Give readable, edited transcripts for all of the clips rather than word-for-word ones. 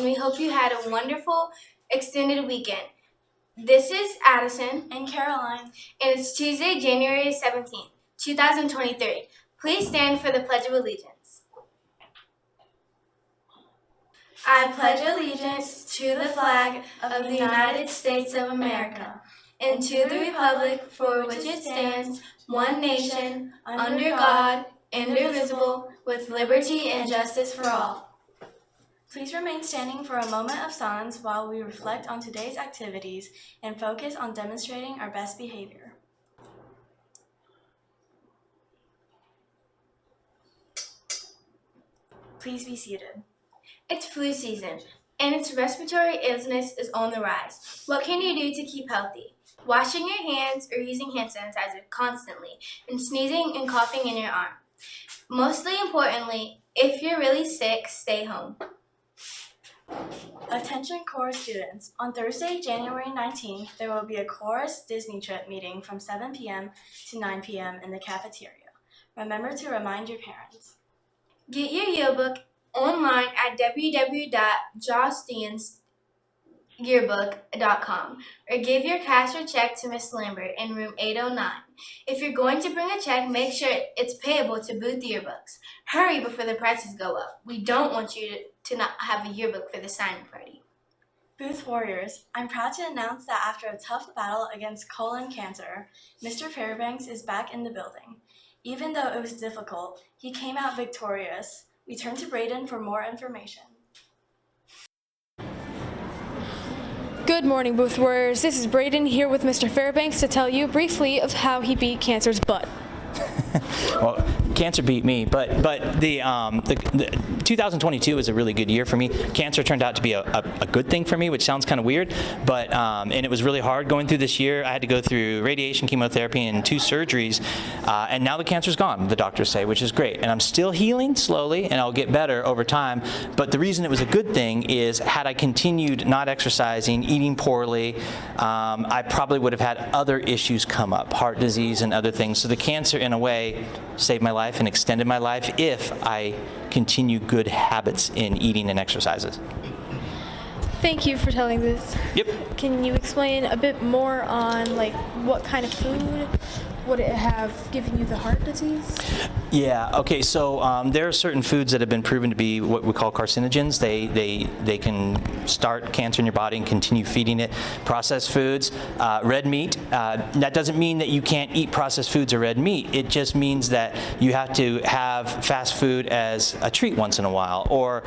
and we hope you had a wonderful extended weekend. This is Addison and Caroline, and it's Tuesday, January 17th, 2023. Please stand for the Pledge of Allegiance. I pledge allegiance to the flag of the United States of America and to the republic for which it stands, one nation, under God, indivisible, with liberty and justice for all. Please remain standing for a moment of silence while we reflect on today's activities and focus on demonstrating our best behavior. Please be seated. It's flu season, and its respiratory illness is on the rise. What can you do to keep healthy? Washing your hands or using hand sanitizer constantly, and sneezing and coughing in your arm. Mostly importantly, if you're really sick, stay home. Attention Chorus students, on Thursday, January 19th, there will be a Chorus Disney trip meeting from 7 p.m. to 9 p.m. in the cafeteria. Remember to remind your parents. Get your yearbook online at www.jostensyearbook.com or give your cash or check to Miss Lambert in room 809. If you're going to bring a check, make sure it's payable to Booth Yearbooks. Hurry before the prices go up. We don't want you to not have a yearbook for the signing party. Booth Warriors, I'm proud to announce that after a tough battle against colon cancer, Mr. Fairbanks is back in the building. Even though it was difficult, he came out victorious. We turn to Braden for more information. Good morning, Booth Warriors. This is Braden here with Mr. Fairbanks to tell you briefly of how he beat cancer's butt. Well, cancer beat me, but the 2022 was a really good year for me. Cancer turned out to be a good thing for me, which sounds kind of weird, but and it was really hard going through this year. I had to go through radiation, chemotherapy, and 2 surgeries, and now the cancer's gone, the doctors say, which is great. And I'm still healing slowly, and I'll get better over time. But the reason it was a good thing is, had I continued not exercising, eating poorly, I probably would have had other issues come up, heart disease and other things. So the cancer, in a way, saved my life and extended my life if I continue good habits in eating and exercises. Thank you for telling this. Yep. Can you explain a bit more on what kind of food would it have given you the heart disease? Yeah, okay, so there are certain foods that have been proven to be what we call carcinogens. They can start cancer in your body and continue feeding it. Processed foods, red meat, that doesn't mean that you can't eat processed foods or red meat. It just means that you have to have fast food as a treat once in a while, or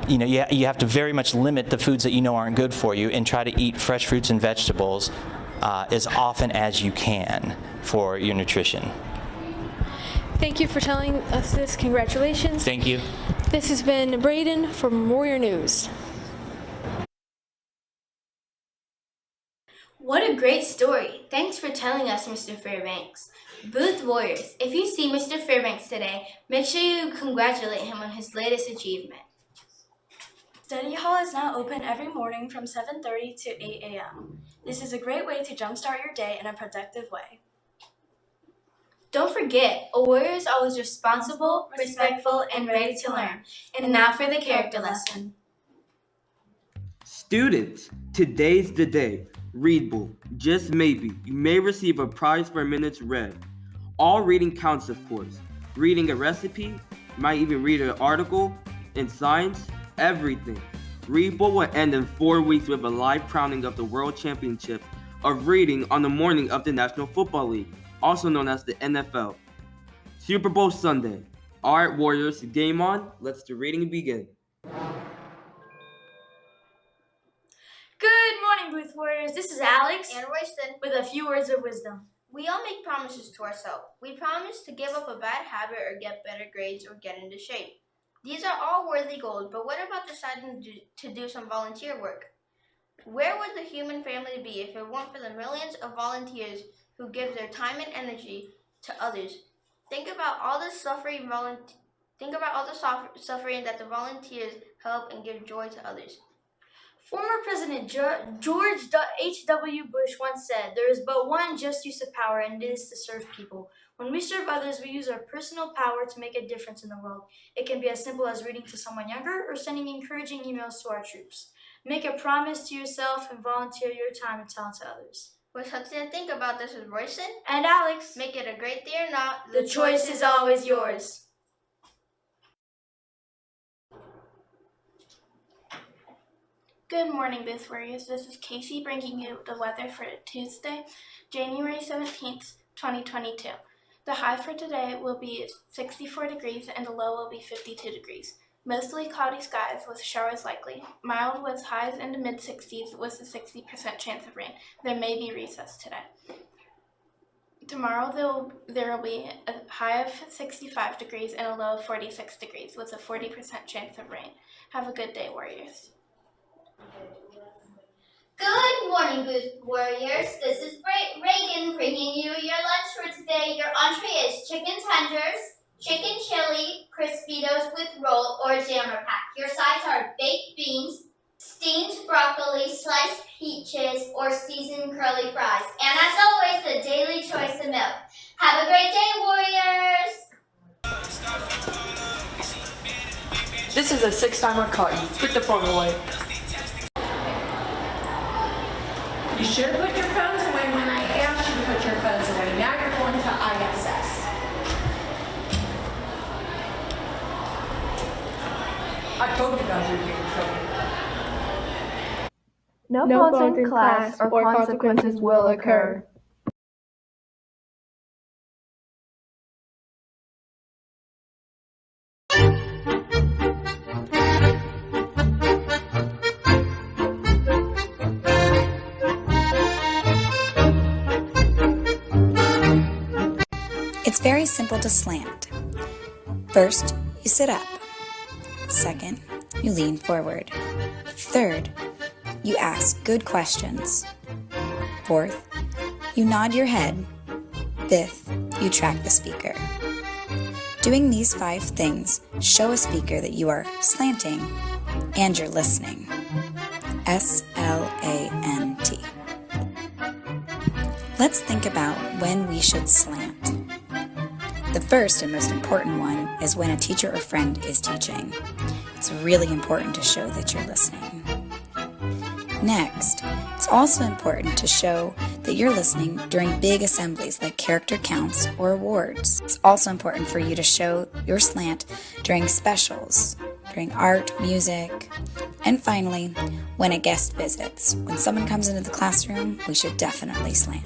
you have to very much limit the foods that you know aren't good for you and try to eat fresh fruits and vegetables as often as you can for your nutrition. Thank you for telling us this. Congratulations. Thank you. This has been Braden from Warrior News. What a great story. Thanks for telling us, Mr. Fairbanks. Booth Warriors, if you see Mr. Fairbanks today, make sure you congratulate him on his latest achievement. Study Hall is now open every morning from 7:30 to 8 a.m. This is a great way to jumpstart your day in a productive way. Don't forget, a warrior is always responsible, respectful, and ready to learn. And now for the character lesson. Students, today's the day. Readable. Just maybe, you may receive a prize for minutes read. All reading counts, of course. Reading a recipe, might even read an article, in science, everything. Readable will end in 4 weeks with a live crowning of the World Championship of Reading on the morning of the National Football League, also known as the NFL. Super Bowl Sunday. Alright, Warriors, game on. Let's the reading begin. Good morning, Booth Warriors. This is Alex and Royston with a few words of wisdom. We all make promises to ourselves. We promise to give up a bad habit or get better grades or get into shape. These are all worthy goals, but what about deciding to do some volunteer work? Where would the human family be if it weren't for the millions of volunteers who give their time and energy to others? Think about all the suffering that the volunteers help and give joy to others. Former President George H.W. Bush once said, "There is but one just use of power, and it is to serve people. When we serve others, we use our personal power to make a difference in the world. It can be as simple as reading to someone younger or sending encouraging emails to our troops. Make a promise to yourself and volunteer your time and talent to others." What's something to think about? This is Royson. And Alex, Make it a great day or not. the choice is always yours. Good morning, Booth Warriors. This is Casey bringing you the weather for Tuesday, January 17th, 2022. The high for today will be 64 degrees and the low will be 52 degrees. Mostly cloudy skies with showers likely. Mild with highs in the mid-60s with a 60% chance of rain. There may be recess today. Tomorrow there will be a high of 65 degrees and a low of 46 degrees with a 40% chance of rain. Have a good day, Warriors. Good morning, Booth Warriors. This is Reagan bringing you your lunch for today. Your entree is chicken tenders, chicken chili, Crispitos with roll, or jammer pack. Your sides are baked beans, steamed broccoli, sliced peaches, or seasoned curly fries. And as always, the daily choice of milk. Have a great day, Warriors! This is a 6-timer Cotton. Put the phone away. You should have put your phones away when I asked you to put your phones away. Now you're going to ISS. I told you guys you'd get in trouble. No phones in class or consequences will occur. It's very simple to slant. First, you sit up. Second, you lean forward. Third, you ask good questions. Fourth, you nod your head. Fifth, you track the speaker. Doing these 5 things show a speaker that you are slanting and you're listening. S-L-A-N-T. Let's think about when we should slant. The first and most important one is when a teacher or friend is teaching. It's really important to show that you're listening. Next, it's also important to show that you're listening during big assemblies like character counts or awards. It's also important for you to show your slant during specials, during art, music, and finally, when a guest visits. When someone comes into the classroom, we should definitely slant.